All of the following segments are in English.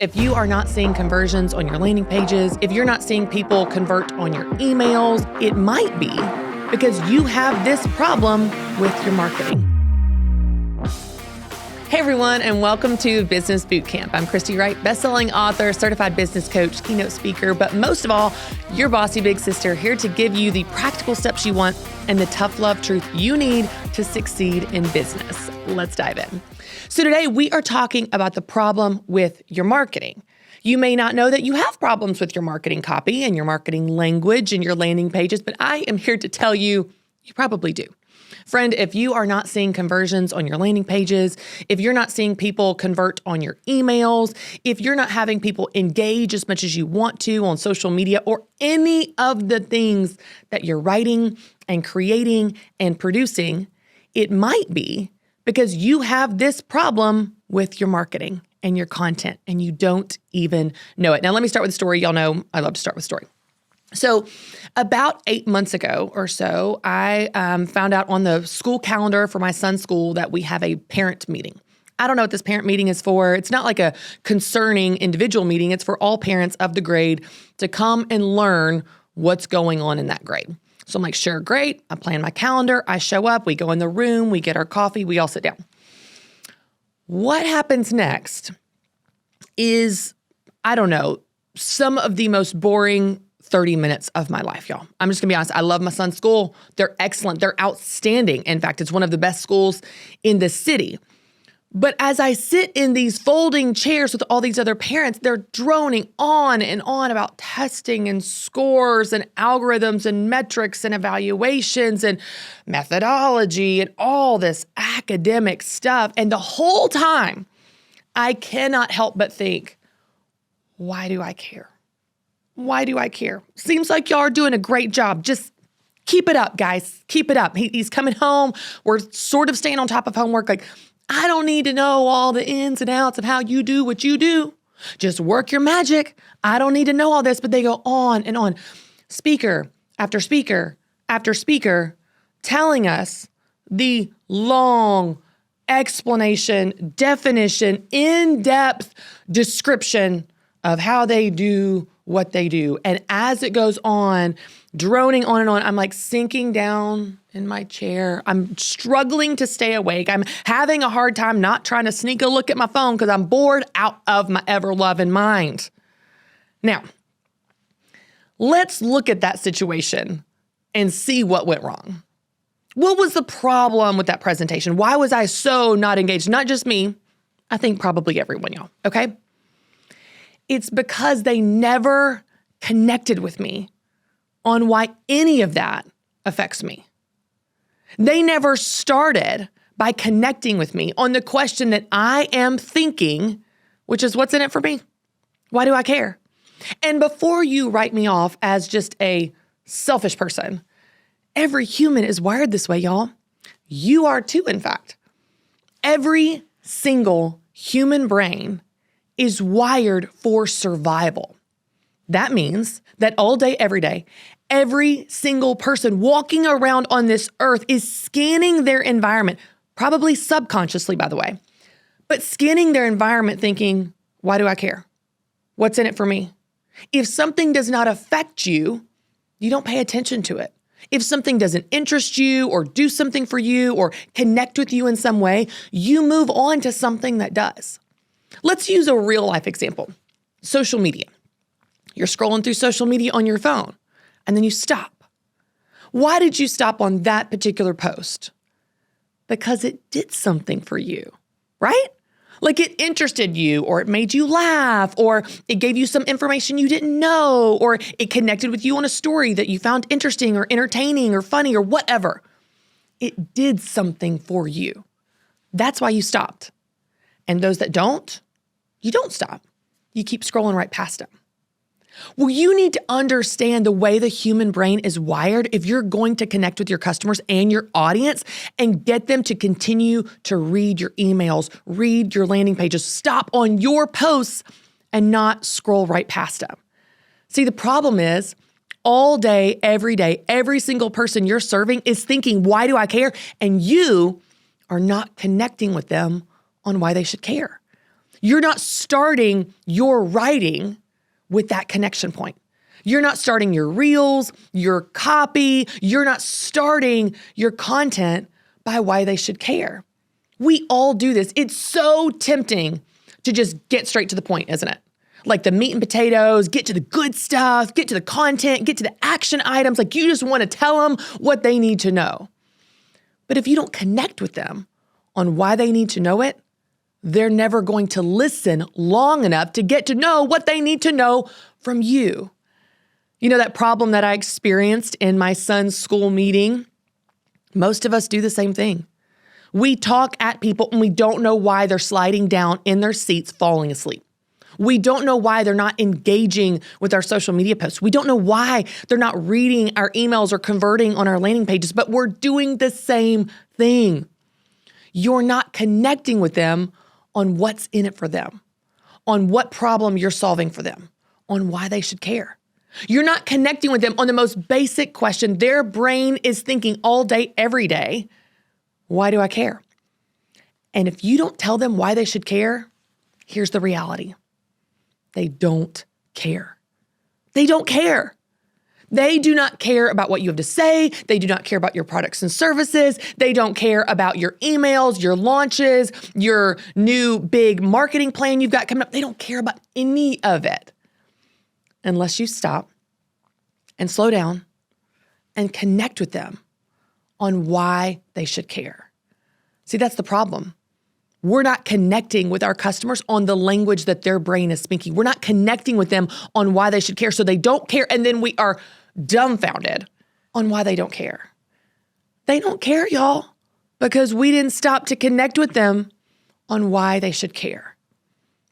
If you are not seeing conversions on your landing pages, if you're not seeing people convert on your emails, it might be because you have this problem with your marketing. Hey everyone, and welcome to Business Bootcamp. I'm Christy Wright, best-selling author, certified business coach, keynote speaker, but most of all, your bossy big sister, here to give you the practical steps you want and the tough love truth you need to succeed in business. Let's dive in. So today we are talking about the problem with your marketing. You may not know that you have problems with your marketing copy and your marketing language and your landing pages, but I am here to tell you, you probably do. Friend, if you are not seeing conversions on your landing pages, if you're not seeing people convert on your emails, if you're not having people engage as much as you want to on social media or any of the things that you're writing and creating and producing, it might be because you have this problem with your marketing and your content and you don't even know it. Now, let me start with a story. Y'all know I love to start with story. So about 8 months ago or so, I found out on the school calendar for my son's school that we have a parent meeting. I don't know what this parent meeting is for. It's not like a concerning individual meeting. It's for all parents of the grade to come and learn what's going on in that grade. So I'm like, sure, great. I plan my calendar. I show up. We go in the room. We get our coffee. We all sit down. What happens next is, I don't know, some of the most boring 30 minutes of my life, y'all. I'm just gonna be honest. I love my son's school. They're excellent. They're outstanding. In fact, it's one of the best schools in the city. But as I sit in these folding chairs with all these other parents, they're droning on and on about testing and scores and algorithms and metrics and evaluations and methodology and all this academic stuff. And the whole time, I cannot help but think, why do I care? Why do I care? Seems like y'all are doing a great job. Just keep it up, guys. Keep it up. He's coming home. We're sort of staying on top of homework. Like, I don't need to know all the ins and outs of how you do what you do. Just work your magic. I don't need to know all this, but they go on and on. Speaker after speaker after speaker telling us the long explanation, definition, in-depth description of how they do what they do. And as it goes on, droning on and on, I'm like sinking down in my chair. I'm struggling to stay awake. I'm having a hard time not trying to sneak a look at my phone because I'm bored out of my ever-loving mind. Now, let's look at that situation and see what went wrong. What was the problem with that presentation? Why was I so not engaged? Not just me. I think probably everyone, y'all, okay? It's because they never connected with me on why any of that affects me. They never started by connecting with me on the question that I am thinking, which is, what's in it for me? Why do I care? And before you write me off as just a selfish person, every human is wired this way, y'all. You are too, in fact. Every single human brain is wired for survival. That means that all day, every day, every single person walking around on this earth is scanning their environment, probably subconsciously, by the way, but scanning their environment thinking, why do I care? What's in it for me? If something does not affect you, you don't pay attention to it. If something doesn't interest you or do something for you or connect with you in some way, you move on to something that does. Let's use a real life example. Social media. You're scrolling through social media on your phone and then you stop. Why did you stop on that particular post? Because it did something for you, right? Like it interested you or it made you laugh or it gave you some information you didn't know or it connected with you on a story that you found interesting or entertaining or funny or whatever. It did something for you. That's why you stopped. And those that don't, you don't stop. You keep scrolling right past them. Well, you need to understand the way the human brain is wired if you're going to connect with your customers and your audience and get them to continue to read your emails, read your landing pages, stop on your posts and not scroll right past them. See, the problem is all day, every single person you're serving is thinking, why do I care? And you are not connecting with them on why they should care. You're not starting your writing with that connection point. You're not starting your reels, your copy. You're not starting your content by why they should care. We all do this. It's so tempting to just get straight to the point, isn't it? Like the meat and potatoes, get to the good stuff, get to the content, get to the action items. Like you just want to tell them what they need to know. But if you don't connect with them on why they need to know it, they're never going to listen long enough to get to know what they need to know from you. You know that problem that I experienced in my son's school meeting? Most of us do the same thing. We talk at people and we don't know why they're sliding down in their seats, falling asleep. We don't know why they're not engaging with our social media posts. We don't know why they're not reading our emails or converting on our landing pages, but we're doing the same thing. You're not connecting with them on what's in it for them, on what problem you're solving for them, on why they should care. You're not connecting with them on the most basic question. Their brain is thinking all day, every day, why do I care? And if you don't tell them why they should care, here's the reality. They don't care. They don't care. They do not care about what you have to say. They do not care about your products and services. They don't care about your emails, your launches, your new big marketing plan you've got coming up. They don't care about any of it unless you stop and slow down and connect with them on why they should care. See, that's the problem. We're not connecting with our customers on the language that their brain is speaking. We're not connecting with them on why they should care. So they don't care. And then we are dumbfounded on why they don't care. They don't care, y'all, because we didn't stop to connect with them on why they should care.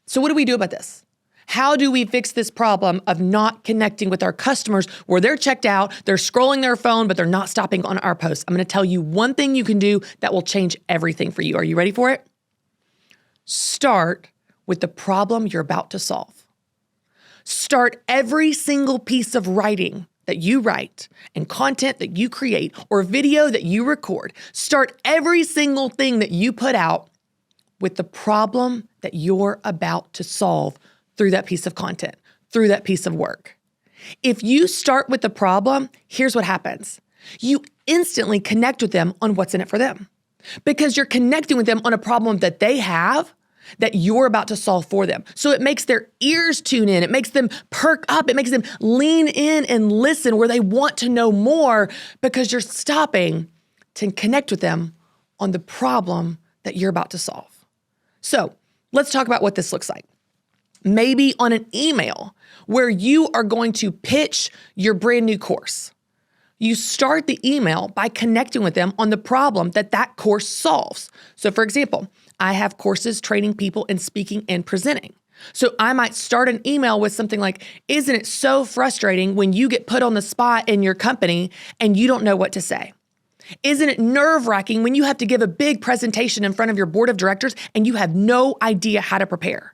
So what do we do about this? How do we fix this problem of not connecting with our customers where they're checked out, they're scrolling their phone, but they're not stopping on our posts? I'm going to tell you one thing you can do that will change everything for you. Are you ready for it? Start with the problem you're about to solve. Start every single piece of writing that you write and content that you create or video that you record. Start every single thing that you put out with the problem that you're about to solve through that piece of content, through that piece of work. If you start with the problem, here's what happens. You instantly connect with them on what's in it for them because you're connecting with them on a problem that they have that you're about to solve for them. So it makes their ears tune in. It makes them perk up. It makes them lean in and listen where they want to know more because you're stopping to connect with them on the problem that you're about to solve. So let's talk about what this looks like. Maybe on an email where you are going to pitch your brand new course. You start the email by connecting with them on the problem that that course solves. So for example, I have courses training people in speaking and presenting. So I might start an email with something like, isn't it so frustrating when you get put on the spot in your company and you don't know what to say? Isn't it nerve-wracking when you have to give a big presentation in front of your board of directors and you have no idea how to prepare?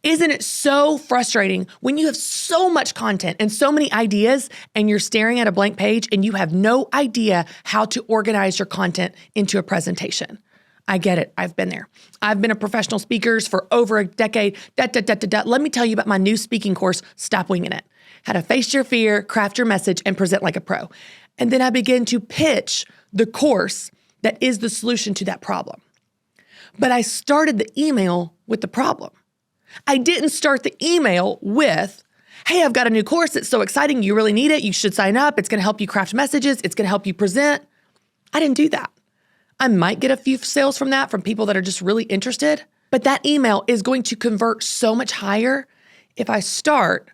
Isn't it so frustrating when you have so much content and so many ideas and you're staring at a blank page and you have no idea how to organize your content into a presentation? I get it. I've been there. I've been a professional speaker for over a decade. Let me tell you about my new speaking course, Stop Winging It. How to face your fear, craft your message, and present like a pro. And then I begin to pitch the course that is the solution to that problem. But I started the email with the problem. I didn't start the email with, hey, I've got a new course. It's so exciting. You really need it. You should sign up. It's going to help you craft messages. It's going to help you present. I didn't do that. I might get a few sales from that from people that are just really interested, but that email is going to convert so much higher if I start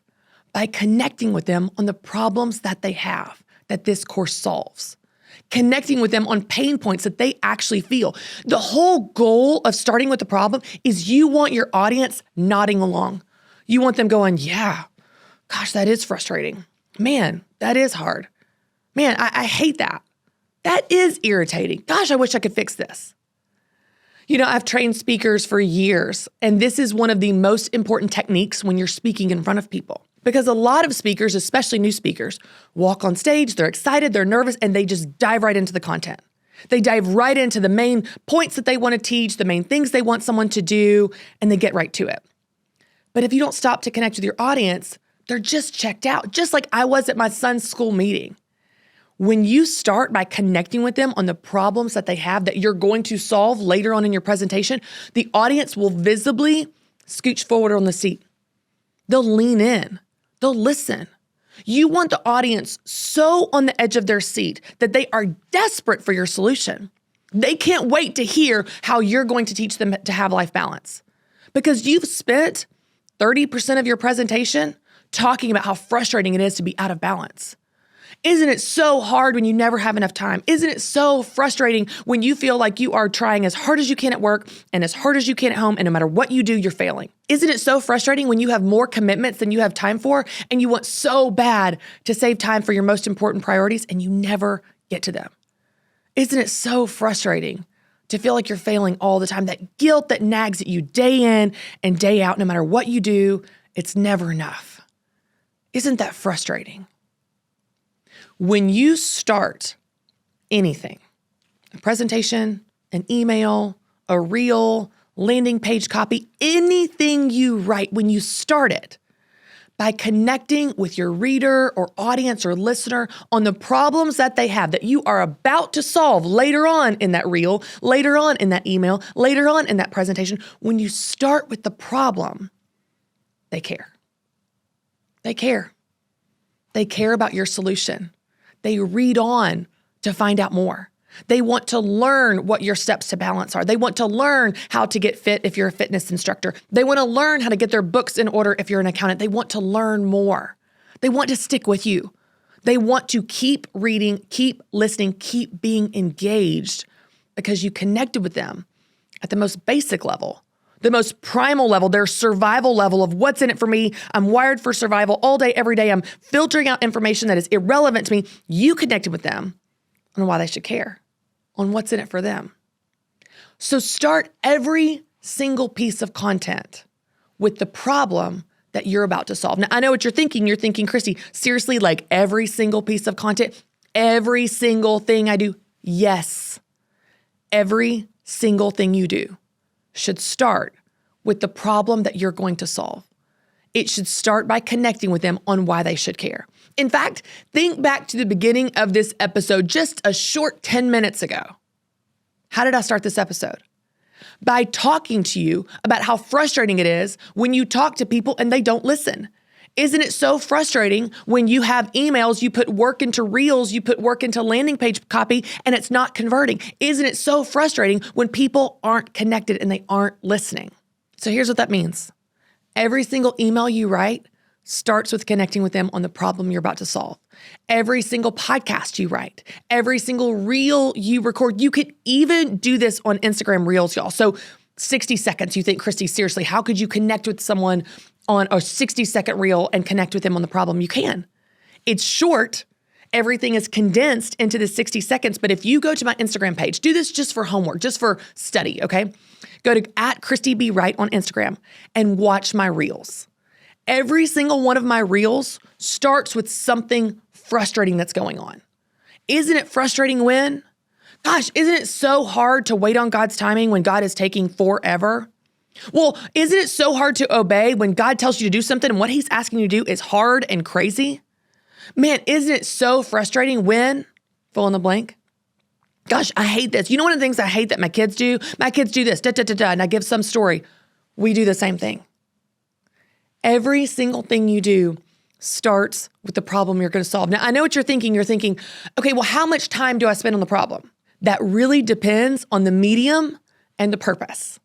by connecting with them on the problems that they have, that this course solves. Connecting with them on pain points that they actually feel. The whole goal of starting with the problem is you want your audience nodding along. You want them going, yeah, gosh, that is frustrating. Man, that is hard. Man, I hate that. That is irritating. Gosh, I wish I could fix this. You know, I've trained speakers for years, and this is one of the most important techniques when you're speaking in front of people. Because a lot of speakers, especially new speakers, walk on stage, they're excited, they're nervous, and they just dive right into the content. They dive right into the main points that they want to teach, the main things they want someone to do, and they get right to it. But if you don't stop to connect with your audience, they're just checked out, just like I was at my son's school meeting. When you start by connecting with them on the problems that they have that you're going to solve later on in your presentation, the audience will visibly scooch forward on the seat. They'll lean in. They'll listen. You want the audience so on the edge of their seat that they are desperate for your solution. They can't wait to hear how you're going to teach them to have life balance, because you've spent 30% of your presentation talking about how frustrating it is to be out of balance. Isn't it so hard when you never have enough time? Isn't it so frustrating when you feel like you are trying as hard as you can at work and as hard as you can at home, and no matter what you do, you're failing? Isn't it so frustrating when you have more commitments than you have time for, and you want so bad to save time for your most important priorities, and you never get to them? Isn't it so frustrating to feel like you're failing all the time? That guilt that nags at you day in and day out, no matter what you do, it's never enough. Isn't that frustrating? When you start anything, a presentation, an email, a reel, landing page copy, anything you write, when you start it by connecting with your reader or audience or listener on the problems that they have that you are about to solve later on in that reel, later on in that email, later on in that presentation, when you start with the problem, they care. They care. They care about your solution. They read on to find out more. They want to learn what your steps to balance are. They want to learn how to get fit if you're a fitness instructor. They want to learn how to get their books in order if you're an accountant. They want to learn more. They want to stick with you. They want to keep reading, keep listening, keep being engaged because you connected with them at the most basic level, the most primal level, their survival level of what's in it for me. I'm wired for survival all day, every day. I'm filtering out information that is irrelevant to me. You connected with them on why they should care, on what's in it for them. So start every single piece of content with the problem that you're about to solve. Now, I know what you're thinking. You're thinking, Christy, seriously, like every single piece of content, every single thing I do? Yes. Every single thing you do should start with the problem that you're going to solve. It should start by connecting with them on why they should care. In fact, think back to the beginning of this episode, just a short 10 minutes ago. How did I start this episode? By talking to you about how frustrating it is when you talk to people and they don't listen. Isn't it so frustrating when you have emails, you put work into reels, you put work into landing page copy, and it's not converting? Isn't it so frustrating when people aren't connected and they aren't listening? So here's what that means. Every single email you write starts with connecting with them on the problem you're about to solve. Every single podcast you write, every single reel you record, you could even do this on Instagram Reels, y'all. So 60 seconds, you think, Christy, seriously, how could you connect with someone on a 60-second reel and connect with them on the problem? You can. It's short. Everything is condensed into the 60 seconds. But if you go to my Instagram page, do this just for homework, just for study, okay? Go to @ChristyB Wright on Instagram and watch my reels. Every single one of my reels starts with something frustrating that's going on. Isn't it frustrating when? Gosh, isn't it so hard to wait on God's timing when God is taking forever? Well, isn't it so hard to obey when God tells you to do something and what he's asking you to do is hard and crazy? Man, isn't it so frustrating when, fill in the blank? Gosh, I hate this. You know, one of the things I hate that my kids do? My kids do this, and I give some story. We do the same thing. Every single thing you do starts with the problem you're going to solve. Now, I know what you're thinking. You're thinking, okay, well, how much time do I spend on the problem? That really depends on the medium and the purpose.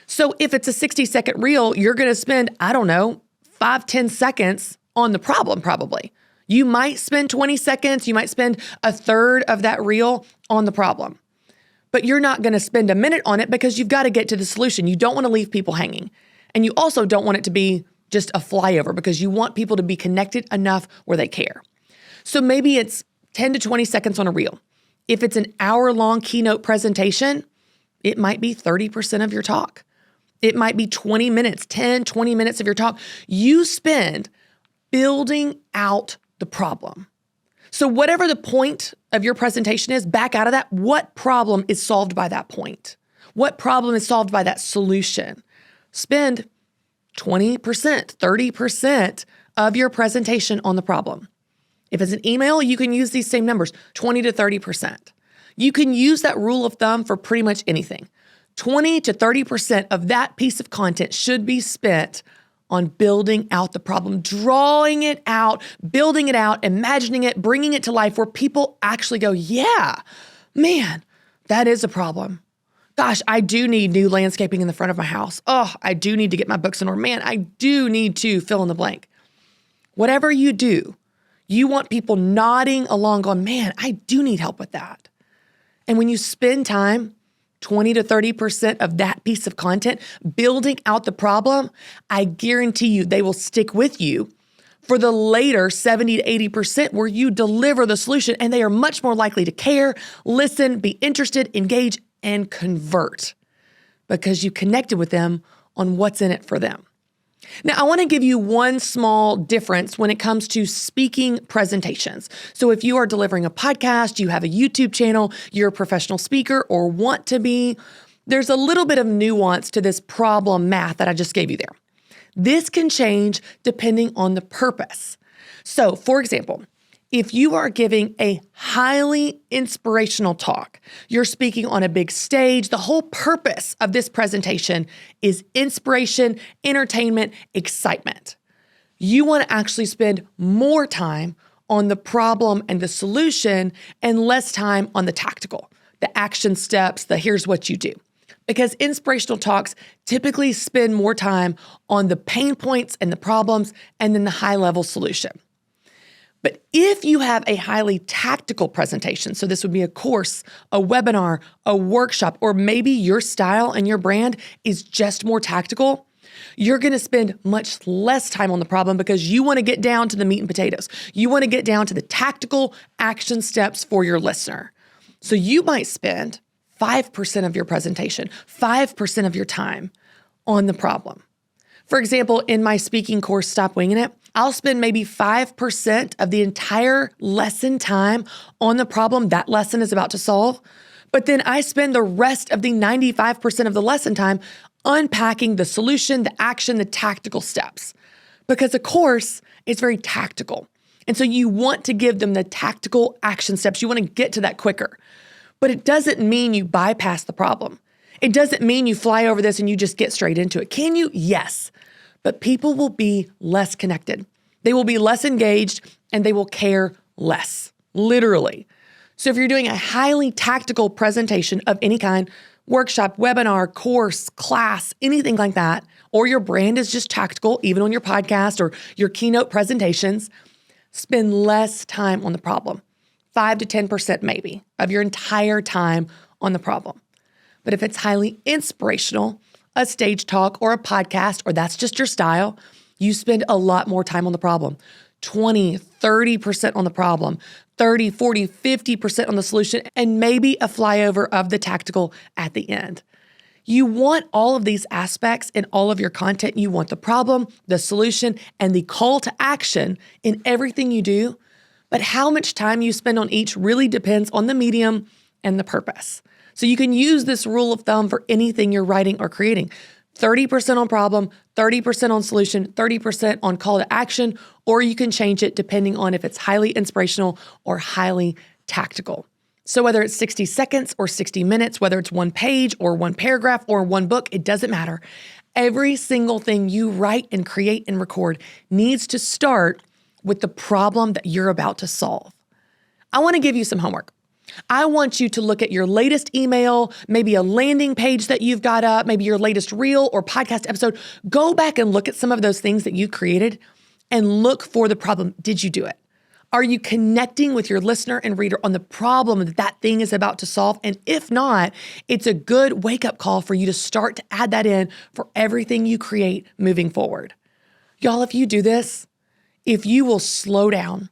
So if it's a 60-second reel, you're going to spend, 5-10 seconds on the problem probably. You might spend 20 seconds. You might spend a third of that reel on the problem. But you're not going to spend a minute on it because you've got to get to the solution. You don't want to leave people hanging. And you also don't want it to be just a flyover because you want people to be connected enough where they care. So maybe it's 10 to 20 seconds on a reel. If it's an hour-long keynote presentation, it might be 30% of your talk. It might be 20 minutes, 10, 20 minutes of your talk. You spend building out the problem. So whatever the point of your presentation is, back out of that, what problem is solved by that point? What problem is solved by that solution? Spend 20%, 30% of your presentation on the problem. If it's an email, you can use these same numbers, 20 to 30%. You can use that rule of thumb for pretty much anything. 20 to 30% of that piece of content should be spent on building out the problem, drawing it out, building it out, imagining it, bringing it to life where people actually go, yeah, man, that is a problem. Gosh, I do need new landscaping in the front of my house. Oh, I do need to get my books in order. Man, I do need to fill in the blank. Whatever you do, you want people nodding along going, man, I do need help with that. And when you spend time, 20 to 30% of that piece of content, building out the problem, I guarantee you they will stick with you for the later 70 to 80% where you deliver the solution, and they are much more likely to care, listen, be interested, engage, and convert because you connected with them on what's in it for them. Now, I want to give you one small difference when it comes to speaking presentations. So if you are delivering a podcast, you have a YouTube channel, you're a professional speaker or want to be, there's a little bit of nuance to this problem math that I just gave you there. This can change depending on the purpose. So, for example, if you are giving a highly inspirational talk, you're speaking on a big stage, the whole purpose of this presentation is inspiration, entertainment, excitement. You want to actually spend more time on the problem and the solution and less time on the tactical, the action steps, the here's what you do. Because inspirational talks typically spend more time on the pain points and the problems and then the high-level solution. But if you have a highly tactical presentation, so this would be a course, a webinar, a workshop, or maybe your style and your brand is just more tactical, you're going to spend much less time on the problem because you want to get down to the meat and potatoes. You want to get down to the tactical action steps for your listener. So you might spend 5% of your presentation, 5% of your time on the problem. For example, in my speaking course, Stop Winging It, I'll spend maybe 5% of the entire lesson time on the problem that lesson is about to solve. But then I spend the rest of the 95% of the lesson time unpacking the solution, the action, the tactical steps. Because a course is very tactical. And so you want to give them the tactical action steps. You want to get to that quicker. But it doesn't mean you bypass the problem. It doesn't mean you fly over this and you just get straight into it. Can you? Yes. But people will be less connected. They will be less engaged and they will care less, literally. So if you're doing a highly tactical presentation of any kind, workshop, webinar, course, class, anything like that, or your brand is just tactical, even on your podcast or your keynote presentations, spend less time on the problem. 5 to 10% maybe of your entire time on the problem. But if it's highly inspirational, a stage talk or a podcast, or that's just your style, you spend a lot more time on the problem. 20, 30% on the problem, 30, 40, 50% on the solution, and maybe a flyover of the tactical at the end. You want all of these aspects in all of your content. You want the problem, the solution, and the call to action in everything you do. But how much time you spend on each really depends on the medium and the purpose. So you can use this rule of thumb for anything you're writing or creating. 30% on problem, 30% on solution, 30% on call to action, or you can change it depending on if it's highly inspirational or highly tactical. So whether it's 60 seconds or 60 minutes, whether it's one page or one paragraph or one book, it doesn't matter. Every single thing you write and create and record needs to start with the problem that you're about to solve. I want to give you some homework. I want you to look at your latest email, maybe a landing page that you've got up, maybe your latest reel or podcast episode. Go back and look at some of those things that you created and look for the problem. Did you do it? Are you connecting with your listener and reader on the problem that that thing is about to solve? And if not, it's a good wake-up call for you to start to add that in for everything you create moving forward. Y'all, if you do this, if you will slow down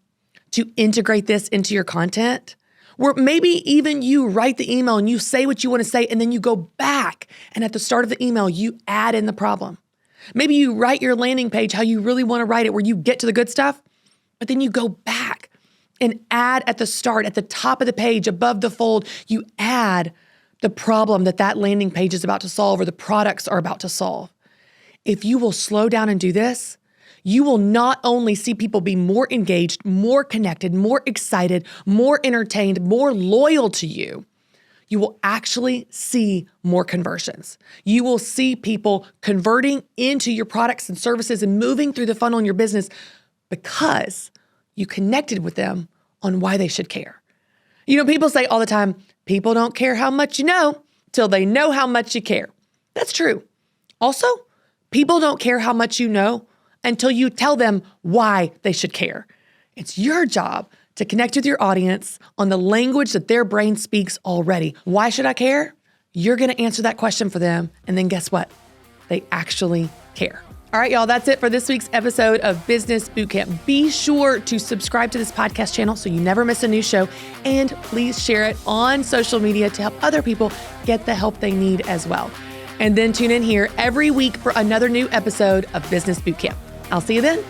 to integrate this into your content, where maybe even you write the email and you say what you want to say, and then you go back and at the start of the email, you add in the problem. Maybe you write your landing page how you really want to write it, where you get to the good stuff, but then you go back an ad at the start, at the top of the page, above the fold. You add the problem that landing page is about to solve or the products are about to solve. If you will slow down and do this, you will not only see people be more engaged, more connected, more excited, more entertained, more loyal to you. You will actually see more conversions. You will see people converting into your products and services and moving through the funnel in your business because you connected with them on why they should care. People say all the time, people don't care how much you know till they know how much you care. That's true. Also, people don't care how much you know until you tell them why they should care. It's your job to connect with your audience on the language that their brain speaks already. Why should I care? You're going to answer that question for them. And then guess what? They actually care. All right, y'all, that's it for this week's episode of Business Bootcamp. Be sure to subscribe to this podcast channel so you never miss a new show. And please share it on social media to help other people get the help they need as well. And then tune in here every week for another new episode of Business Bootcamp. I'll see you then.